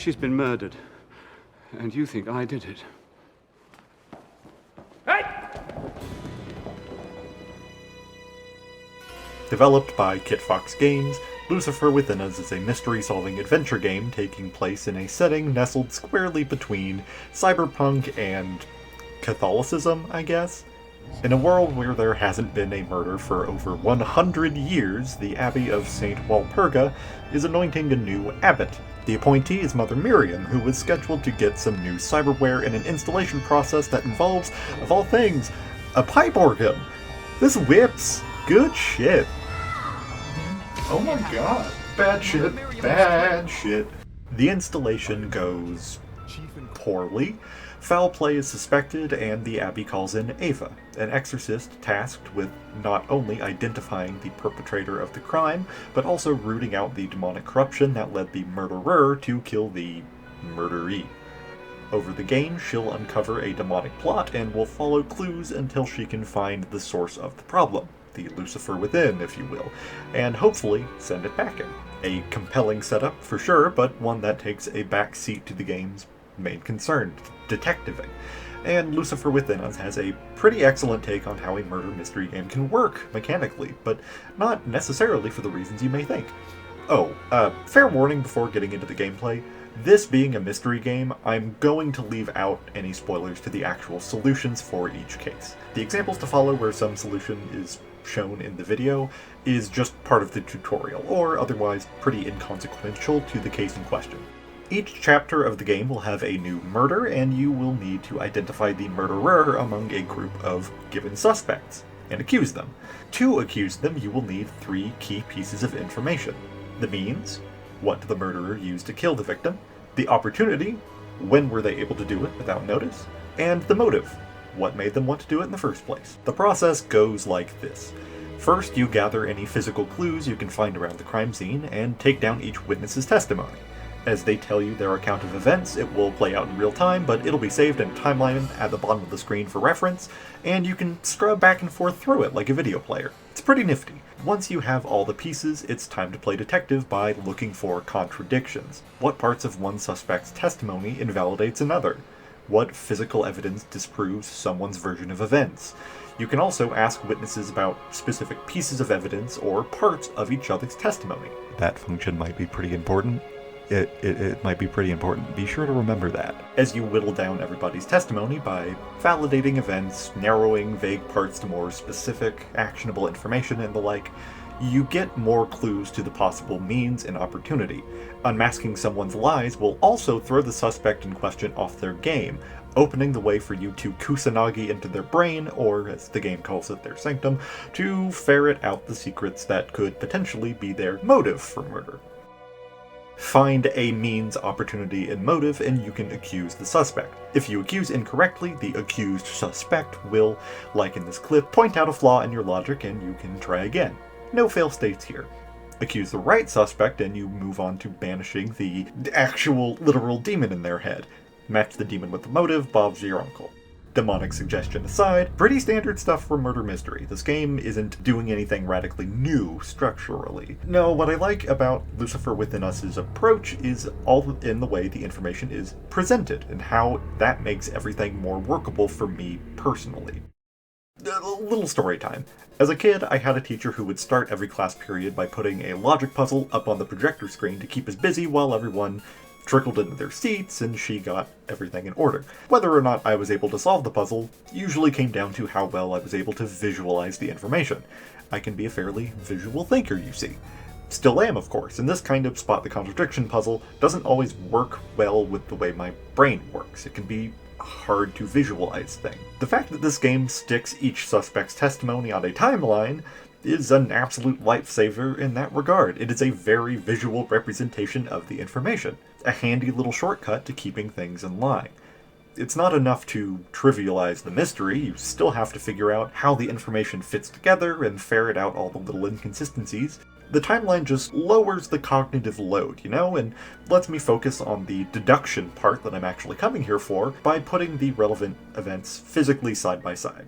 She's been murdered. And you think I did it. Hey! Developed by Kitfox Games, Lucifer Within Us is a mystery-solving adventure game taking place in a setting nestled squarely between cyberpunk and Catholicism, I guess? In a world where there hasn't been a murder for over 100 years, the Abbey of St. Walpurga is anointing a new abbot. The appointee is Mother Miriam, who is scheduled to get some new cyberware in an installation process that involves, of all things, a pipe organ. This whips. Good shit. Oh my god. Bad shit. Bad shit. The installation goes poorly. Foul play is suspected, and the Abbey calls in Ava, an exorcist tasked with not only identifying the perpetrator of the crime, but also rooting out the demonic corruption that led the murderer to kill the murderee. Over the game, she'll uncover a demonic plot and will follow clues until she can find the source of the problem, the Lucifer within, if you will, and hopefully send it packing. A compelling setup for sure, but one that takes a back seat to the game's main concern, detectiving. And Lucifer Within Us has a pretty excellent take on how a murder mystery game can work mechanically, but not necessarily for the reasons you may think. Oh, fair warning before getting into the gameplay. This being a mystery game, I'm going to leave out any spoilers to the actual solutions for each case. The examples to follow where some solution is shown in the video is just part of the tutorial, or otherwise pretty inconsequential to the case in question. Each chapter of the game will have a new murder, and you will need to identify the murderer among a group of given suspects, and accuse them. To accuse them, you will need 3 key pieces of information. The means, what did the murderer use to kill the victim? The opportunity, when were they able to do it without notice? And the motive, what made them want to do it in the first place? The process goes like this. First, you gather any physical clues you can find around the crime scene, and take down each witness's testimony. As they tell you their account of events, it will play out in real time, but it'll be saved in a timeline at the bottom of the screen for reference, and you can scrub back and forth through it like a video player. It's pretty nifty. Once you have all the pieces, it's time to play detective by looking for contradictions. What parts of one suspect's testimony invalidates another? What physical evidence disproves someone's version of events? You can also ask witnesses about specific pieces of evidence or parts of each other's testimony. That function might be pretty important. It might be pretty important. Be sure to remember that. As you whittle down everybody's testimony by validating events, narrowing vague parts to more specific, actionable information, and the like, you get more clues to the possible means and opportunity. Unmasking someone's lies will also throw the suspect in question off their game, opening the way for you to kusanagi into their brain, or as the game calls it, their sanctum, to ferret out the secrets that could potentially be their motive for murder. Find a means, opportunity, and motive, and you can accuse the suspect. If you accuse incorrectly, the accused suspect will, like in this clip, point out a flaw in your logic and you can try again. No fail states here. Accuse the right suspect and you move on to banishing the actual, literal demon in their head. Match the demon with the motive, Bob's your uncle. Demonic suggestion aside, pretty standard stuff for murder mystery. This game isn't doing anything radically new structurally. No, what I like about Lucifer Within Us' approach is all in the way the information is presented, and how that makes everything more workable for me personally. A little story time. As a kid, I had a teacher who would start every class period by putting a logic puzzle up on the projector screen to keep us busy while everyone trickled into their seats and she got everything in order. Whether or not I was able to solve the puzzle usually came down to how well I was able to visualize the information. I can be a fairly visual thinker, you see. Still am, of course, and this kind of spot the contradiction puzzle doesn't always work well with the way my brain works. It can be hard to visualize thing. The fact that this game sticks each suspect's testimony on a timeline is an absolute lifesaver in that regard. It is a very visual representation of the information, a handy little shortcut to keeping things in line. It's not enough to trivialize the mystery, you still have to figure out how the information fits together and ferret out all the little inconsistencies. The timeline just lowers the cognitive load, you know, and lets me focus on the deduction part that I'm actually coming here for by putting the relevant events physically side by side.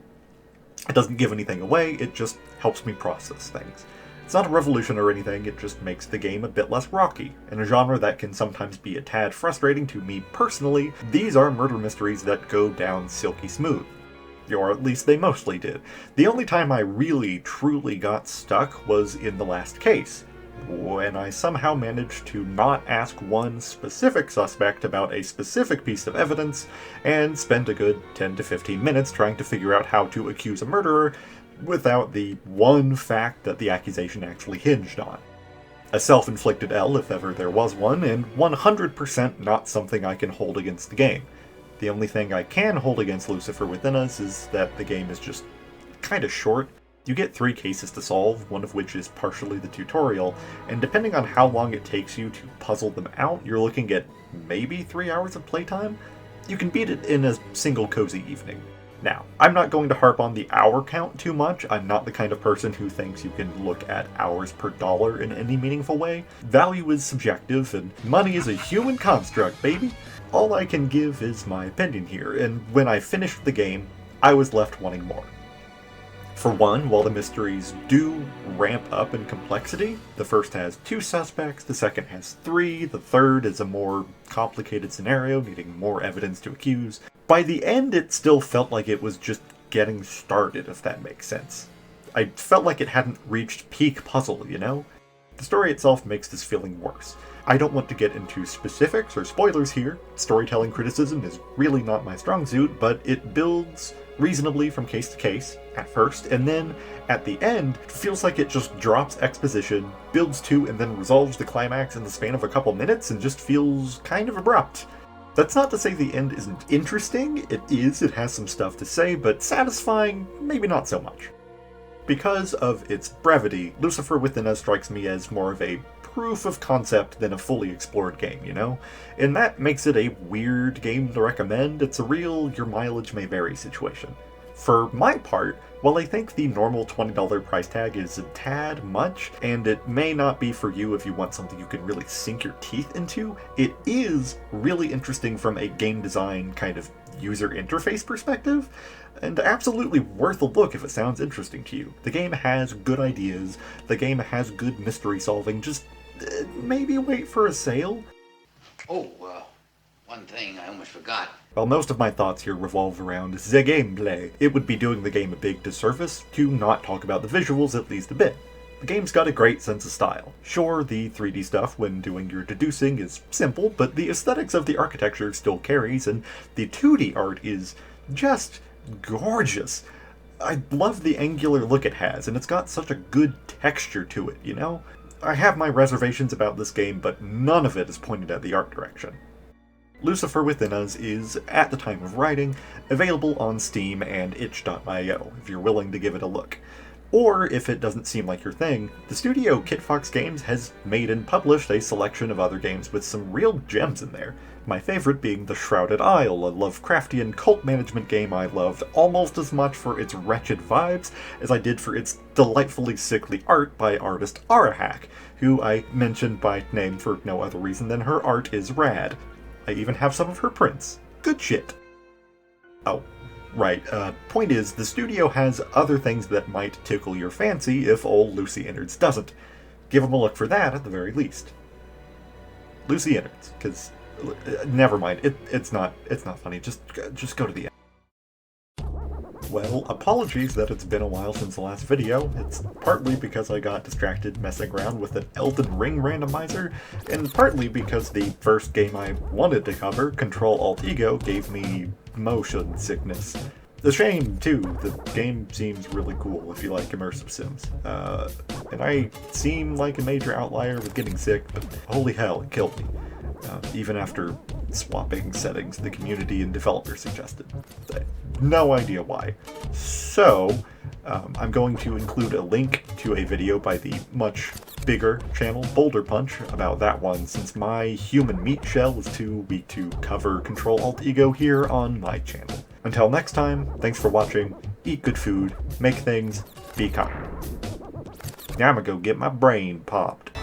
It doesn't give anything away, it just helps me process things. It's not a revolution or anything, it just makes the game a bit less rocky. In a genre that can sometimes be a tad frustrating to me personally, these are murder mysteries that go down silky smooth. Or at least they mostly did. The only time I really, truly got stuck was in the last case, when I somehow managed to not ask one specific suspect about a specific piece of evidence, and spend a good 10 to 15 minutes trying to figure out how to accuse a murderer without the one fact that the accusation actually hinged on. A self-inflicted L if ever there was one, and 100% not something I can hold against the game. The only thing I can hold against Lucifer Within Us is that the game is just kinda short. You get 3 cases to solve, one of which is partially the tutorial, and depending on how long it takes you to puzzle them out, you're looking at maybe 3 hours of playtime. You can beat it in a single cozy evening. Now, I'm not going to harp on the hour count too much. I'm not the kind of person who thinks you can look at hours per dollar in any meaningful way. Value is subjective, and money is a human construct, baby. All I can give is my opinion here, and when I finished the game, I was left wanting more. For one, while the mysteries do ramp up in complexity, the first has 2 suspects, the second has 3, the third is a more complicated scenario needing more evidence to accuse. By the end, it still felt like it was just getting started, if that makes sense. I felt like it hadn't reached peak puzzle, you know? The story itself makes this feeling worse. I don't want to get into specifics or spoilers here. Storytelling criticism is really not my strong suit, but it builds reasonably from case to case at first, and then at the end, it feels like it just drops exposition, builds to, and then resolves the climax in the span of a couple minutes, and just feels kind of abrupt. That's not to say the end isn't interesting. It is, it has some stuff to say, but satisfying, maybe not so much. Because of its brevity, Lucifer Within Us strikes me as more of a proof of concept than a fully explored game, you know? And that makes it a weird game to recommend. It's a real your mileage may vary situation. For my part, while I think the normal $20 price tag is a tad much, and it may not be for you if you want something you can really sink your teeth into, it is really interesting from a game design kind of user interface perspective, and absolutely worth a look if it sounds interesting to you. The game has good ideas, the game has good mystery solving, just maybe wait for a sale. One thing I almost forgot. While most of my thoughts here revolve around the gameplay, it would be doing the game a big disservice to not talk about the visuals at least a bit. The game's got a great sense of style. Sure, the 3D stuff when doing your deducing is simple, but the aesthetics of the architecture still carries, and the 2D art is just gorgeous. I love the angular look it has, and it's got such a good texture to it, you know? I have my reservations about this game, but none of it is pointed at the art direction. Lucifer Within Us is, at the time of writing, available on Steam and itch.io, if you're willing to give it a look. Or, if it doesn't seem like your thing, the studio Kitfox Games has made and published a selection of other games with some real gems in there. My favorite being The Shrouded Isle, a Lovecraftian cult management game I loved almost as much for its wretched vibes as I did for its delightfully sickly art by artist Arahak, who I mentioned by name for no other reason than her art is rad. I even have some of her prints. Good shit. Oh, right, point is, the studio has other things that might tickle your fancy if old Lucy Innards doesn't. Give them a look for that at the very least. Lucy Innards, because never mind, it's not funny, just go to the end. Well, apologies that it's been a while since the last video. It's partly because I got distracted messing around with an Elden Ring randomizer, and partly because the first game I wanted to cover, CTRL ALT EGO, gave me motion sickness. The shame, too. The game seems really cool if you like immersive sims. And I seem like a major outlier with getting sick, but holy hell, it killed me. Even after swapping settings the community and developers suggested. No idea why. So, I'm going to include a link to a video by the much bigger channel, Boulder Punch, about that one, since my human meat shell is too weak to cover CTRL ALT EGO here on my channel. Until next time, thanks for watching, eat good food, make things, be kind. Now I'm gonna go get my brain popped.